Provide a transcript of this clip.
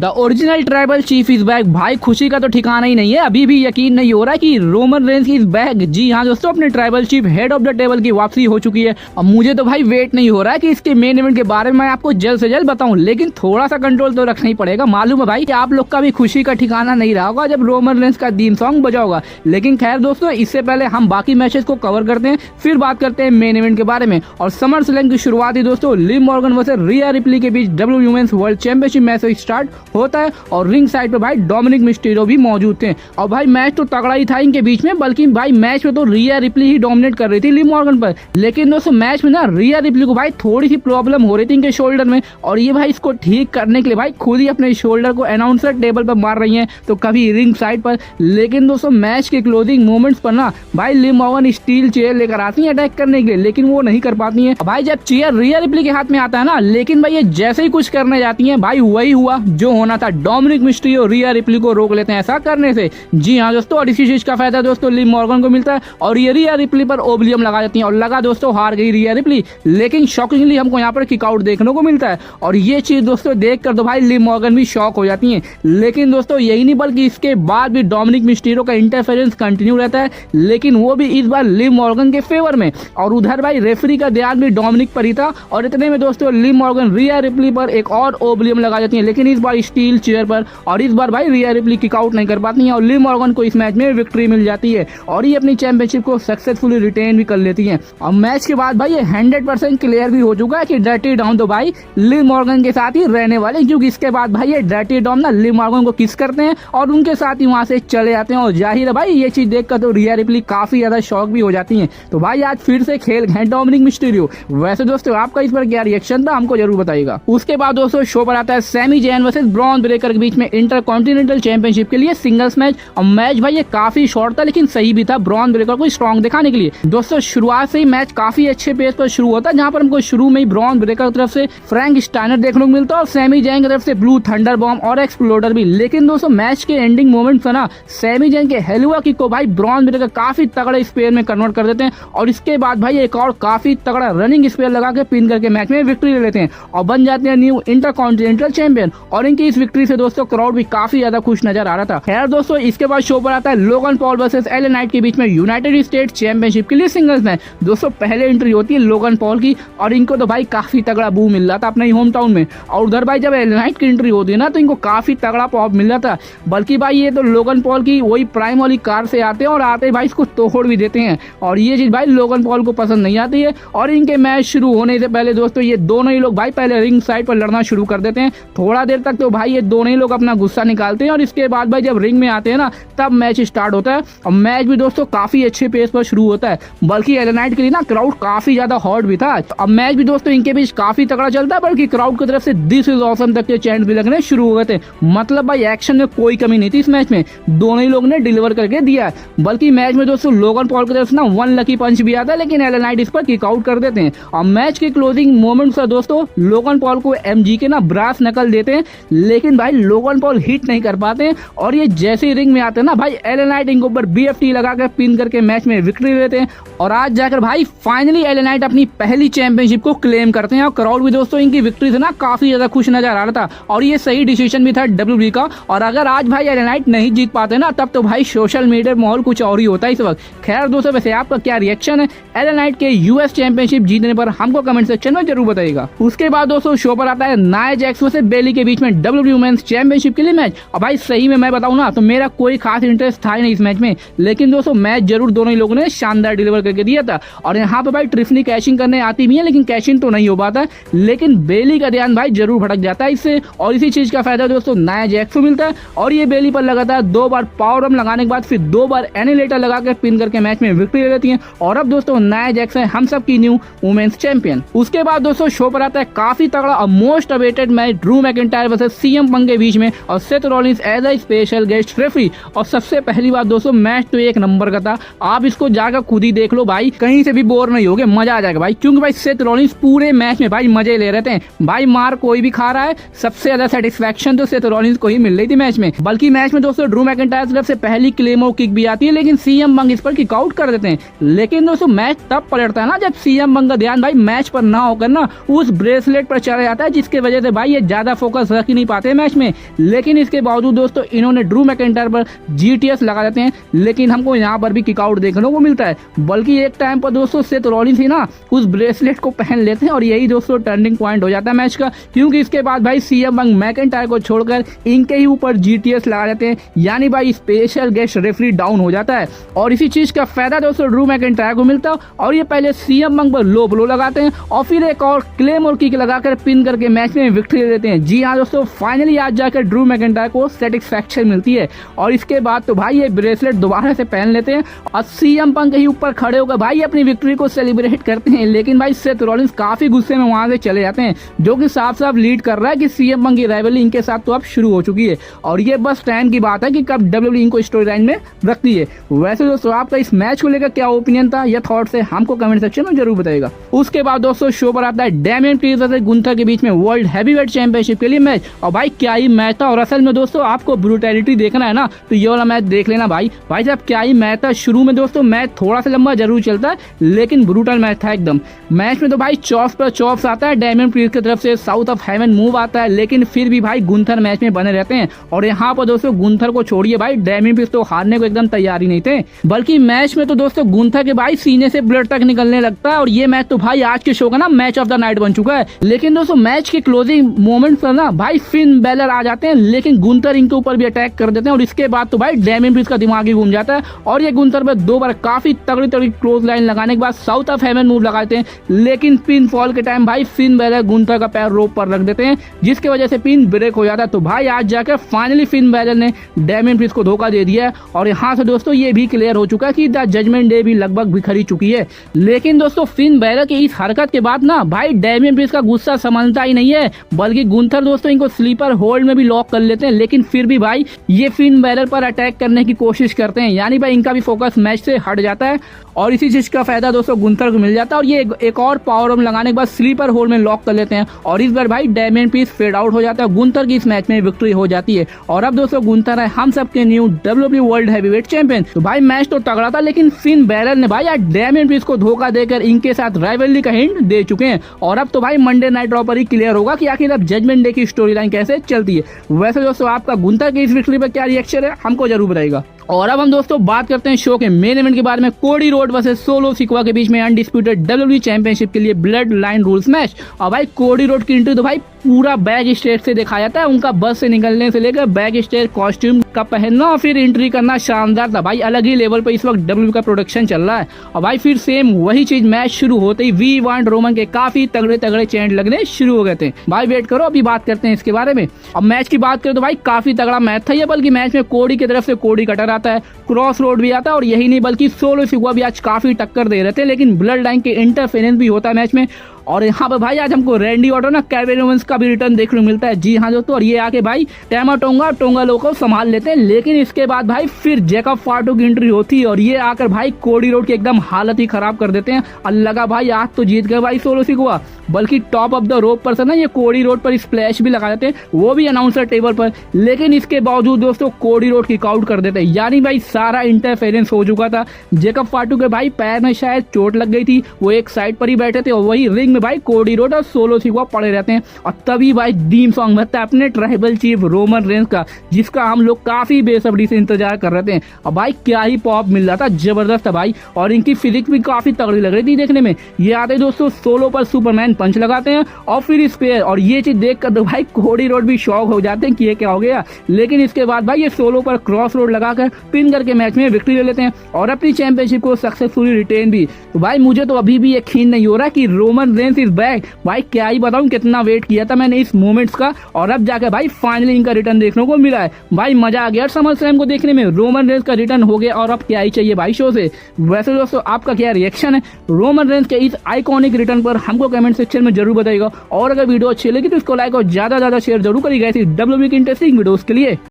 The original tribal chief is back. भाई खुशी का तो ठिकाना ही नहीं है, अभी भी यकीन नहीं हो रहा है कि रोमन रेंस इज बैक। जी हाँ दोस्तों, अपने tribal chief head of the table की वापसी हो चुकी है। अब मुझे तो भाई वेट नहीं हो रहा है कि इसके मेन इवेंट के बारे में मैं आपको जल्द से जल्द बताऊं, लेकिन थोड़ा सा कंट्रोल तो रखना ही पड़ेगा। मालूम है भाई कि आप लोग का भी खुशी का ठिकाना नहीं रहा होगा जब रोमन रेंस का थीम सॉन्ग बजा होगा। लेकिन खैर दोस्तों, इससे पहले हम बाकी मैचेस को कवर करते हैं, फिर बात करते हैं मेन इवेंट के बारे में। और समर स्लैम की शुरुआत ही दोस्तों Liv Morgan versus Rhea Ripley के बीच W women's world championship match से स्टार्ट होता है और रिंग साइड पे भाई डोमिनिक मिस्टीरियो भी मौजूद थे। और भाई मैच तो तगड़ा ही था इनके बीच में, बल्कि भाई मैच में तो रिया रिप्ली ही डोमिनेट कर रही थी लिव मॉर्गन पर। लेकिन दोस्तों मैच में ना रिया रिप्ली को भाई थोड़ी सी प्रॉब्लम हो रही थी इनके शोल्डर में, और ये भाई इसको ठीक करने के लिए भाई खुद ही अपने शोल्डर को अनाउंसर टेबल पर मार रही हैं, तो कभी रिंग साइड पर। लेकिन दोस्तों मैच के क्लोजिंग मोमेंट्स पर ना भाई लिव मॉर्गन स्टील चेयर लेकर आती है अटैक करने के लिए, लेकिन वो नहीं कर पाती है। भाई जब चेयर रिया रिप्ली के हाथ में आता है ना, लेकिन भाई ये जैसे ही कुछ करने जाती है भाई वही हुआ जो होना था, डोमिनिक मिस्टीरियो रिया रिप्ली को रोक लेते हैं ऐसा करने से। जी हाँ दोस्तों, और इसी चीज का फायदा दोस्तों लिव मॉर्गन को मिलता है और ये रिया रिप्ली पर ओब्लियम लगा देती है और लगा दोस्तों हार गई रिया रिप्ली। लेकिन शॉकिंगली हमको यहाँ पर किकआउट देखने को मिलता है और ये चीज दोस्तों देख कर तो भाई लिव मॉर्गन भी शॉक हो जाती है। लेकिन दोस्तों यही नहीं बल्कि इसके बाद भी डोमिनिक मिस्टीरियो का इंटरफेरेंस कंटिन्यू रहता है, लेकिन वो भी इस बार लिव मॉर्गन के फेवर में। और उधर भाई रेफरी का ध्यान भी डोमिनिक पर ही था और इतने में दोस्तों लिव मॉर्गन रिया रिप्ली पर एक और ओब्लियम लगा देती है, लेकिन इस बार स्टील चेयर पर। और इस बार भाई रिया रिप्ली किकआउट नहीं कर पाती है और लिव मॉर्गन को इस मैच में विक्ट्री मिल जाती है और ये अपनी चैंपियनशिप को सक्सेसफुली रिटेन भी कर लेती है। और मैच के बाद भाई ये 100% क्लियर भी हो चुका है कि डर्टी डॉन तो भाई लिव मॉर्गन के साथ ही रहने वाले, क्योंकि इसके बाद भाई ये डर्टी डॉन ना लिव मॉर्गन को किस करते हैं और उनके साथ ही वहां से चले जाते हैं। और जाहिर है भाई ये चीज देखकर तो रिया रिप्ली काफी ज्यादा शॉक भी हो जाती है। तो भाई आज फिर से खेल गए डोमिनिक मिस्टीरियो। वैसे दोस्तों आपका इस पर क्या रिएक्शन था हमको जरूर बताइएगा। उसके बाद दोस्तों शो पर आता है Sami Zayn versus Bron Breakker के बीच में इंटरकॉन्टिनेंटल चैंपियनशिप के लिए सिंगल्स मैच। और मैच भाई ये काफी शॉर्ट था लेकिन सही भी था ब्रॉन ब्रेकर को स्ट्रॉन्ग दिखाने के लिए। दोस्तों शुरुआत से ही मैच काफी अच्छे पेस पर शुरू होता है, जहां पर हमको शुरू में ही ब्रॉन ब्रेकर की तरफ से फ्रैंक स्टाइनर देखने को मिलता है और सैमी जैन की तरफ से ब्लू थंडर बॉम्ब और एक्सप्लोडर भी। लेकिन दोस्तों मैच के एंडिंग मोमेंट पर ना सैमी जैन के हेलुआ किक को भाई ब्रॉन ब्रेकर काफी तगड़ा स्पेयर में कन्वर्ट कर देते हैं और इसके बाद भाई एक और काफी तगड़ा रनिंग स्पेयर लगा के पिन करके मैच में विक्ट्री ले लेते हैं और बन जाते हैं न्यू इंटरकॉन्टिनेंटल चैंपियन। और इनकी इस विक्ट्री से दोस्तों क्राउड भी काफी ज्यादा खुश नजर आ रहा था। खैर दोस्तों इसके बाद शो पर आता है Logan Paul versus LA Knight के बीच में यूनाइटेड स्टेट चैंपियनशिप के लिए सिंगल्स मैच। दोस्तों पहले एंट्री होती है लोगन पॉल की और इनको तो भाई काफी तगड़ा बू मिल रहा था अपने होम टाउन में। और उधर भाई जब एले नाइट की एंट्री होती है ना तो इनको काफी तगड़ा पॉप मिल रहा था, बल्कि भाई ये तो लोगन पॉल की वही प्राइम वाली कार से आते हैं और आते भाई इसको तोड़ भी देते हैं और ये चीज भाई लोगन पॉल को पसंद नहीं आती है। और इनके मैच शुरू होने से पहले दोस्तों ये दोनों ही लोग भाई पहले रिंग साइड पर लड़ना शुरू कर देते हैं। थोड़ा देर तक तो भाई ये दोनों ही लोग अपना गुस्सा निकालते हैं और इसके बाद भाई जब रिंग में आते हैं ना तब मैच स्टार्ट होता है। और मैच भी दोस्तों काफी अच्छे पेस पर शुरू होता है, बल्कि एले नाइट के लिए ना क्राउड काफी ज्यादा हॉट भी था। अब मैच भी दोस्तों इनके बीच काफी तगड़ा चलता है, बल्कि क्राउड की तरफ से दिस इज ऑसम तक के चैंट भी लगने शुरू हो गए थे। मतलब भाई एक्शन में कोई कमी नहीं थी इस मैच में, दोनों ही लोग ने डिलीवर करके दिया। बल्कि मैच में दोस्तों लोगन पॉल की तरफ से ना वन लकी पंच भी आता है, लेकिन एले नाइट इस पर किक आउट कर देते हैं। और मैच के क्लोजिंग मोमेंट्स पर दोस्तों लोगन पॉल को एमजी के ना ब्रास नकल देते हैं, लेकिन भाई लोगन पॉल हिट नहीं कर पाते हैं। और ये जैसे ही रिंग में आते हैं ना भाई एले नाइट इनके ऊपर बीएफटी लगा कर पिन करके मैच में विक्ट्री लेते हैं। और आज जाकर भाई फाइनली एले नाइट अपनी पहली चैंपियनशिप को क्लेम करते हैं और क्राउड भी दोस्तों इनकी विक्ट्री से ना काफी ज्यादा खुश नजर आ रहा था और ये सही डिसीजन भी था डब्ल्यूडब्ल्यूई का। और अगर आज भाई एले नाइट नहीं जीत पाते ना तब तो भाई सोशल मीडिया माहौल कुछ और ही होता है इस वक्त। खैर दोस्तों वैसे आपका क्या रिएक्शन है एले नाइट के यूएस चैंपियनशिप जीतने पर हमको कमेंट सेक्शन में जरूर बताइएगा। उसके बाद दोस्तों शो पर आता है नाया जैक्स वर्सेस बेली के बीच में डब्ल्यूडब्ल्यूई वुमेन्स चैंपियनशिप के लिए मैच। और भाई सही में मैं बताऊं ना तो मेरा कोई खास इंटरेस्ट था ही नहीं इस मैच में, लेकिन दोस्तों मैच जरूर दोनों ही लोगों ने शानदार डिलीवर करके दिया था। और यहाँ पे भाई ट्रिफनी कैशिंग करने आती भी है, लेकिन कैशिंग तो नहीं हो पाता, लेकिन बेली का ध्यान भाई जरूर भटक जाता है इससे। और इसी चीज का फायदा दोस्तों नाया जैक्स को मिलता है और ये बेली पर लगातार 2 बार पावर बम लगाने के बाद फिर 2 बार एनिलेटर लगा कर पिन करके मैच में विक्ट्री ले लेती है। और अब दोस्तों नाया जैक्स है हम सब की न्यू वुमेन्स चैंपियन। उसके बाद दोस्तों शो पर आता है काफी तगड़ा और most awaited match Drew McIntyre versus CM Punk के बीच में और Seth Rollins as a special guest referee. और सबसे पहली बात दोस्तों मैच तो एक नंबर का था, आप इसको जाकर खुद ही देख लो भाई, कहीं से भी बोर नहीं होगे, मजा आ जाएगा भाई। क्योंकि भाई सेथ रॉलिंस पूरे मैच में भाई मजे ले रहे थे भाई, मार कोई भी खा रहा है, सबसे ज्यादा सेटिस्फेक्शन तो सेथ रॉलिंस को ही मिल रही थी मैच में। बल्कि मैच में दोस्तों ड्रू मैकिंटायर की तरफ से पहली क्लेमो किक भी आती है, लेकिन सीएम पंक इस पर किक आउट कर देते हैं। लेकिन दोस्तों मैच तब पलटता है ना जब सीएम पंक का ध्यान भाई मैच पर ना होकर ना उस ब्रेसलेट पर चला जाता है, जिसकी वजह से भाई ये ज्यादा फोकस रख ही नहीं पाते हैं मैच में, लेकिन इसके बावजूद दोस्तों इन्होंने ड्रू मैकिंटायर पर GTS लगा देते हैं, लेकिन हमको यहाँ पर भी किकआउट देखने को मिलता है। बल्कि एक टाइम पर दोस्तों सेथ रॉलिंस ही ना उस ब्रेसलेट को पहन लेते हैं और यही दोस्तों टर्निंग पॉइंट हो जाता है मैच का, क्योंकि इसके बाद भाई CM पंक मैकिंटायर को छोड़कर इनके ही ऊपर GTS लगा देते हैं, यानी भाई स्पेशल गेस्ट रेफरी डाउन हो जाता है। और इसी चीज का फायदा दोस्तों ड्रू मैकिंटायर को मिलता है और ये पहले CM पंक पर लो ब्लो लगाते हैं और फिर एक और क्लेम और किक लगाकर पिन करके मैच में विक्ट्री ले लेते हैं। जी हाँ दोस्तों, फाइनली आज जाकर ड्रू मैकिंटायर को सेटिस्फैक्शन मिलती है और इसके बाद तो भाई ये ब्रेसलेट दोबारा से पहन लेते हैं और CM पंक के ऊपर खड़े होकर भाई अपनी विक्ट्री को सेलिब्रेट करते हैं। लेकिन भाई सेथ रॉलिंस काफी गुस्से में वहां से चले जाते हैं, जो कि साफ साफ लीड कर रहा है कि CM पंक की राइवलरी इनके साथ तो अब शुरू हो चुकी है और ये बस टाइम की बात है कि कब WWE इनको स्टोरी लाइन में रखती है। वैसे दोस्तों आपका इस मैच को लेकर क्या ओपिनियन था या थॉट्स है, हमको कमेंट सेक्शन में जरूर बताइएगा। उसके बाद दोस्तों शो पर आता है डैमियन प्रीस्ट वर्सेस गुंथर के बीच में वर्ल्ड हैवीवेट चैंपियनशिप के लिए मैच, और भाई क्या ही मैच था। और असल में दोस्तों आपको ब्रूटैलिटी देखना है ना तो ये वाला मैच देख लेना भाई साहब, क्या ही मैच था। शुरू में दोस्तों मैच थोड़ा सा लंबा जरूर चलता है, लेकिन ब्रूटल मैच था एकदम। मैच में तो भाई चॉप्स पर चॉप्स आता है, डैमियन प्रीस्ट की तरफ से साउथ ऑफ हेवन मूव आता है, लेकिन फिर भी भाई गुंथर मैच में बने रहते हैं। और यहाँ पर दोस्तों गुंथर को छोड़िए भाई डैमियन प्रीस्ट तो हारने को एकदम तैयार ही नहीं थे, बल्कि मैच में तो दोस्तों गुंथर के भाई सीने से ब्लड तक निकलने लगता है। और ये मैच तो भाई आज के शो का ना मैच ऑफ द नाइट बन चुका है। लेकिन दोस्तों मैच के क्लोजिंग मोमेंट्स पर ना भाई फिन बैलर आ जाते हैं, लेकिन गुंथर इनके ऊपर भी अटैक कर देते हैं और इसके बाद तो भाई डैमियन प्रीस्ट का दिमाग ही घूम जाता है और ये गुंथर पर दो बार काफी तगड़ी तगड़ी क्लोज लाइन लगाने के बाद साउथ ऑफ हेवन मूव लगाते हैं, लेकिन पिन फॉल के टाइम भाई फिन बैलर गुंथर का पैर रोप पर रख देते हैं, जिसकी वजह से पिन ब्रेक हो जाता है। तो भाई आज जाकर फाइनली फिन बैलर ने डैमियन प्रीस्ट को धोखा दे दिया है और यहाँ से दोस्तों ये भी क्लियर हो चुका है कि द जजमेंट डे भी लगभग बिखरी चुकी है। लेकिन दोस्तों फिन बैलर की इस हरकत के बाद ना भाई डैमियन प्रीस्ट का गुस्सा समझता ही नहीं है, बल्कि गुंथर दोस्तों इनको स्लीपर होल्ड में भी लॉक कर लेते हैं, लेकिन फिर भी भाई ये फिन बैलर पर अटैक करने की कोशिश करते हैं, यानी भाई इनका भी फोकस मैच से हट जाता है और इसी चीज का फायदा दोस्तों गुंथर को मिल जाता है और ये एक और पावर आर्म लगाने के बाद स्लीपर होल्ड में लॉक कर लेते हैं और इस बार भाई डैमियन प्रीस्ट फेड आउट हो जाता है। गुंथर की इस मैच में विक्ट्री हो जाती है और अब दोस्तों गुंथर है हम सबके new WWE world heavyweight champion. तो भाई मैच तो तगड़ा था, लेकिन फिन बैलर ने भाई आज डैमियन प्रीस्ट को धोखा देकर इनके साथ राइवलरी का हिंट दे चुके हैं और अब तो भाई मंडे नाइट रॉ पर ही क्लियर होगा कि आखिर अब जजमेंट डे की स्टोरी लाइन कैसे चलती है। वैसे दोस्तों आपका गुंथर की इस विक्ट्री पर क्या रिएक्शन है, हमको जरूर बताइएगा। और अब हम दोस्तों बात करते हैं शो के मेन इवेंट के बारे में, कोडी रोड वर्सेस सोलो सिक्वा के बीच में अनडिस्प्यूटेड WWE चैंपियनशिप के लिए ब्लड लाइन रूल्स मैच। और भाई कोडी रोड की एंट्री तो भाई पूरा बैक स्टेज से दिखाया जाता है, उनका बस से निकलने से लेकर बैक स्टेज कॉस्ट्यूम का पहनना और फिर एंट्री करना शानदार था भाई। अलग ही लेवल पर इस वक्त WWE का प्रोडक्शन चल रहा है और भाई फिर सेम वही चीज मैच शुरू होते ही वी वांट रोमन के काफी तगड़े तगड़े चैंट लगने शुरू हो गए थे। भाई वेट करो, अभी बात करते हैं इसके बारे में। अब मैच की बात करें तो भाई काफी तगड़ा मैच था ये, बल्कि मैच में कोडी की तरफ से कोडी कटर आता है, क्रॉस रोड भी आता है और यही नहीं बल्कि सोलो सिक्वा भी आज काफी टक्कर दे रहे थे, लेकिन ब्लड लाइन के इंटरफेरेंस भी होता है मैच में। और यहाँ पे भाई आज हमको रैंडी ऑर्टन ना केविन ओवेंस का भी रिटर्न देखने को मिलता है। जी हाँ दोस्तों, और ये आके भाई टैमा टोंगा लोग को संभाल लेते हैं, लेकिन इसके बाद भाई फिर जैकब फाटो की एंट्री होती है और ये आकर भाई कोडी रोड की एकदम हालत ही खराब कर देते हैं और लगा भाई आज तो जीत गए भाई सोलो सिक्वा। बल्कि टॉप ऑफ द रोप पर से ना ये कोडी रोड पर स्प्लैश भी लगा देते हैं, वो भी अनाउंसर टेबल पर, लेकिन इसके बावजूद दोस्तों कोडी रोड किक आउट कर देते हैं, यानी भाई सारा इंटरफेरेंस हो चुका था। जैकब फाटो के भाई पैर में शायद चोट लग गई थी, वो एक साइड पर ही बैठे थे और वही रिंग में भाई कोडी रोड और सोलो सिक्वा पड़े रहते हैं और तभी भाई थीम सॉन्ग बजता है अपने ट्राइबल चीफ रोमन रेंस का, जिसका हम लोग काफी बेसब्री से इंतजार कर रहे थे। और भाई क्या ही पॉप मिल रहा था, जबरदस्त था भाई, और इनकी फिजिक्स भी काफी तगड़ी लग रही थी देखने में। ये आते दोस्तों सोलो पर सुपरमैन पंच लगाते हैं और फिर स्पेयर, और ये चीज देखकर तो भाई कोडी रोड भी शॉक हो जाते हैं कि ये क्या हो गया, लेकिन इसके बाद भाई ये सोलो पर क्रॉस रोड लगाकर पिन करके मैच में विक्ट्री ले लेते हैं और अपनी चैंपियनशिप को सक्सेसफुली रिटेन भी। तो भाई मुझे तो अभी भी यकीन नहीं हो रहा कि रोमन रेंस इज बैक। भाई क्या ही बताऊं कितना वेट किया था मैंने इस मोमेंट्स का और अब जाकर भाई फाइनली इनका रिटर्न देखने को मिला है। भाई मजा आ गया समर स्लैम को देखने में, रोमन रेंस का रिटर्न हो गया और अब क्या ही चाहिए भाई शो से। वैसे दोस्तों आपका क्या रिएक्शन है रोमन रेंस के इस आइकॉनिक रिटर्न पर, हमको कमेंट सेक्शन में जरूर बताइएगा। और अगर वीडियो अच्छी लगी तो इसको लाइक और ज्यादा शेयर जरूर करिएगा ऐसी WWE की इंटरेस्टिंग वीडियोस के लिए।